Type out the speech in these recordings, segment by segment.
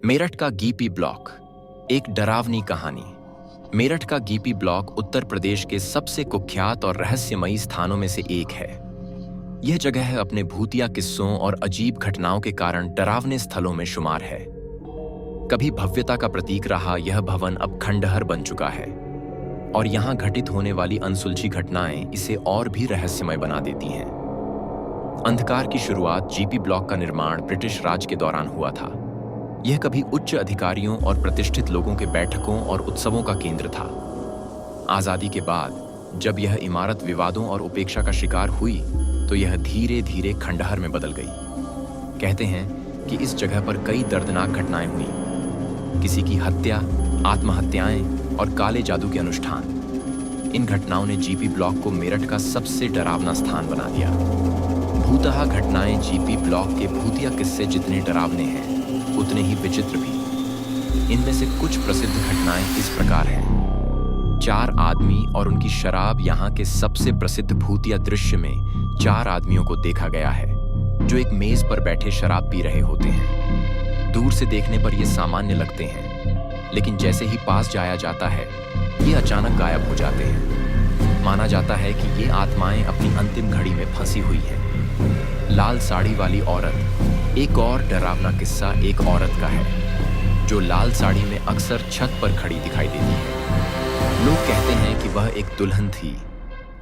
मेरठ का गीपी ब्लॉक, एक डरावनी कहानी। मेरठ का गीपी ब्लॉक उत्तर प्रदेश के सबसे कुख्यात और रहस्यमयी स्थानों में से एक है। यह जगह अपने भूतिया किस्सों और अजीब घटनाओं के कारण डरावने स्थलों में शुमार है। कभी भव्यता का प्रतीक रहा यह भवन अब खंडहर बन चुका है और यहाँ घटित होने वाली अनसुलझी घटनाएं इसे और भी रहस्यमय बना देती हैं। अंधकार की शुरुआत जीपी ब्लॉक का निर्माण ब्रिटिश राज के दौरान हुआ था। यह कभी उच्च अधिकारियों और प्रतिष्ठित लोगों के बैठकों और उत्सवों का केंद्र था। आजादी के बाद जब यह इमारत विवादों और उपेक्षा का शिकार हुई तो यह धीरे धीरे खंडहर में बदल गई। कहते हैं कि इस जगह पर कई दर्दनाक घटनाएं हुई, किसी की हत्या, आत्महत्याएं और काले जादू के अनुष्ठान। इन घटनाओं ने जीपी ब्लॉक को मेरठ का सबसे डरावना स्थान बना दिया। भूतहा घटनाएं जीपी ब्लॉक के भूतिया किस्से जितने डरावने हैं उतने ही विचित्र भी। इनमें से कुछ प्रसिद्ध घटनाएं इस प्रकार हैं। 4 आदमी और उनकी शराब। यहाँ के सबसे प्रसिद्ध भूतिया दृश्य में 4 आदमियों को देखा गया है जो एक मेज पर बैठे शराब पी रहे होते हैं। दूर से देखने पर ये सामान्य लगते हैं, लेकिन जैसे ही पास जाया जाता है ये अचानक गायब हो जाते हैं। माना जाता है कि ये आत्माएं अपनी अंतिम घड़ी में फंसी हुई हैं। लाल साड़ी वाली औरत। एक और डरावना किस्सा एक औरत का है जो लाल साड़ी में अक्सर छत पर खड़ी दिखाई देती है। लोग कहते हैं कि वह एक दुल्हन थी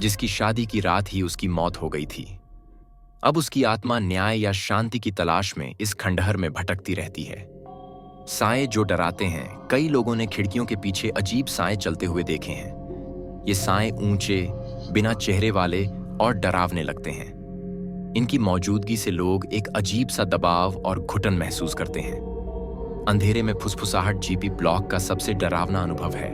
जिसकी शादी की रात ही उसकी मौत हो गई थी। अब उसकी आत्मा न्याय या शांति की तलाश में इस खंडहर में भटकती रहती है। साए जो डराते हैं। कई लोगों ने खिड़कियों के पीछे अजीब साए चलते हुए देखे हैं। ये साए ऊंचे, बिना चेहरे वाले और डरावने लगते हैं। इनकी मौजूदगी से लोग एक अजीब सा दबाव और घुटन महसूस करते हैं। अंधेरे में फुसफुसाहट जीपी ब्लॉक का सबसे डरावना अनुभव है।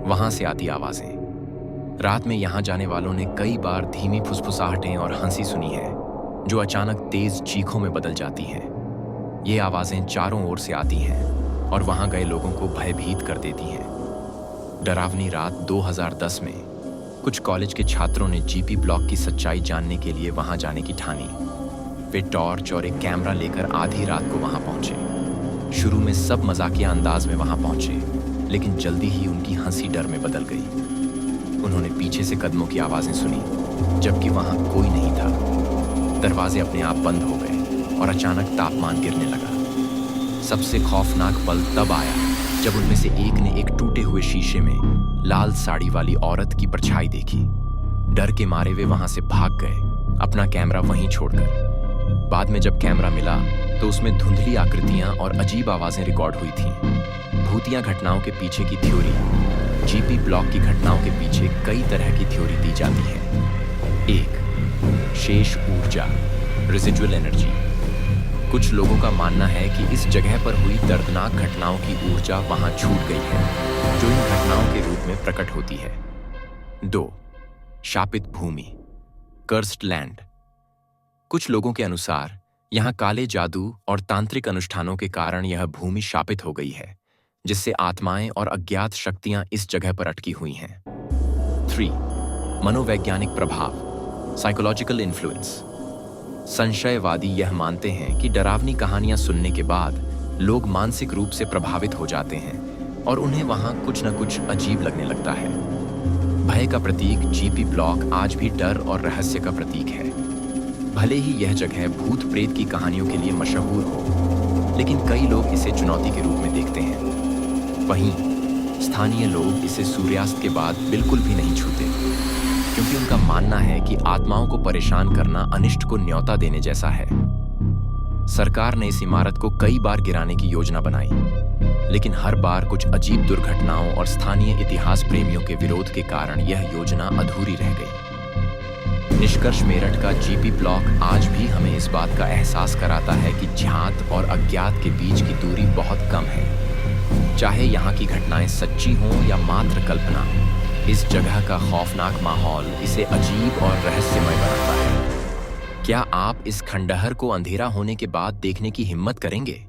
वहां से आती आवाजें। रात में यहां जाने वालों ने कई बार धीमी फुसफुसाहटें और हंसी सुनी है जो अचानक तेज चीखों में बदल जाती हैं। ये आवाजें चारों ओर से आती हैं और वहां गए लोगों को भयभीत कर देती हैं। डरावनी रात 2010 में कुछ कॉलेज के छात्रों ने जीपी ब्लॉक की सच्चाई जानने के लिए वहां जाने की ठानी। वे टॉर्च और एक कैमरा लेकर आधी रात को वहां पहुंचे। शुरू में सब मजाकिया अंदाज में वहां पहुंचे, लेकिन जल्दी ही उनकी हंसी डर में बदल गई। उन्होंने पीछे से कदमों की आवाजें सुनी, जबकि वहां कोई नहीं था। दरवाजे अपने आप बंद हो गए और अचानक तापमान गिरने लगा। सबसे खौफनाक पल तब आया जब उनमें से एक ने एक टूटे हुए शीशे में लाल साड़ी वाली औरत की परछाई देखी। डर के मारे वे वहां से भाग गए, अपना कैमरा वहीं छोड़कर। बाद में जब कैमरा मिला तो उसमें धुंधली आकृतियां और अजीब आवाजें रिकॉर्ड हुई थीं। भूतिया घटनाओं के पीछे की थ्योरी। जीपी ब्लॉक की घटनाओं के पीछे कई तरह की थ्योरी दी जाती है। 1. शेष ऊर्जा, रेसिडुअल एनर्जी। कुछ लोगों का मानना है कि इस जगह पर हुई दर्दनाक घटनाओं की ऊर्जा वहां छूट गई है जो इन घटनाओं के रूप में प्रकट होती है। 2. शापित भूमि, कर्स्ड लैंड। कुछ लोगों के अनुसार यहाँ काले जादू और तांत्रिक अनुष्ठानों के कारण यह भूमि शापित हो गई है, जिससे आत्माएं और अज्ञात शक्तियां इस जगह पर अटकी हुई हैं। 3. मनोवैज्ञानिक प्रभाव, साइकोलॉजिकल इन्फ्लुएंस। संशयवादी यह मानते हैं कि डरावनी कहानियां सुनने के बाद लोग मानसिक रूप से प्रभावित हो जाते हैं और उन्हें वहां कुछ न कुछ अजीब लगने लगता है। भय का प्रतीक जीपी ब्लॉक आज भी डर और रहस्य का प्रतीक है। भले ही यह जगह भूत प्रेत की कहानियों के लिए मशहूर हो, लेकिन कई लोग इसे चुनौती के रूप में देखते हैं। वहीं स्थानीय लोग इसे सूर्यास्त के बाद बिल्कुल भी नहीं छूते, क्योंकि उनका मानना है कि आत्माओं को परेशान करना अनिष्ट को न्योता देने जैसा है। सरकार ने इस इमारत को कई बार गिराने की योजना बनाई, लेकिन हर बार कुछ अजीब दुर्घटनाओं और स्थानीय इतिहास प्रेमियों के विरोध के कारण यह योजना अधूरी रह गई। निष्कर्ष, मेरठ का जीपी ब्लॉक आज भी हमें इस बात का एहसास कराता है कि ज्ञात और अज्ञात के बीच की दूरी बहुत कम है। चाहे यहाँ की घटनाएं सच्ची हों या मात्र कल्पना, इस जगह का खौफनाक माहौल इसे अजीब और रहस्यमय बनाता है। क्या आप इस खंडहर को अंधेरा होने के बाद देखने की हिम्मत करेंगे?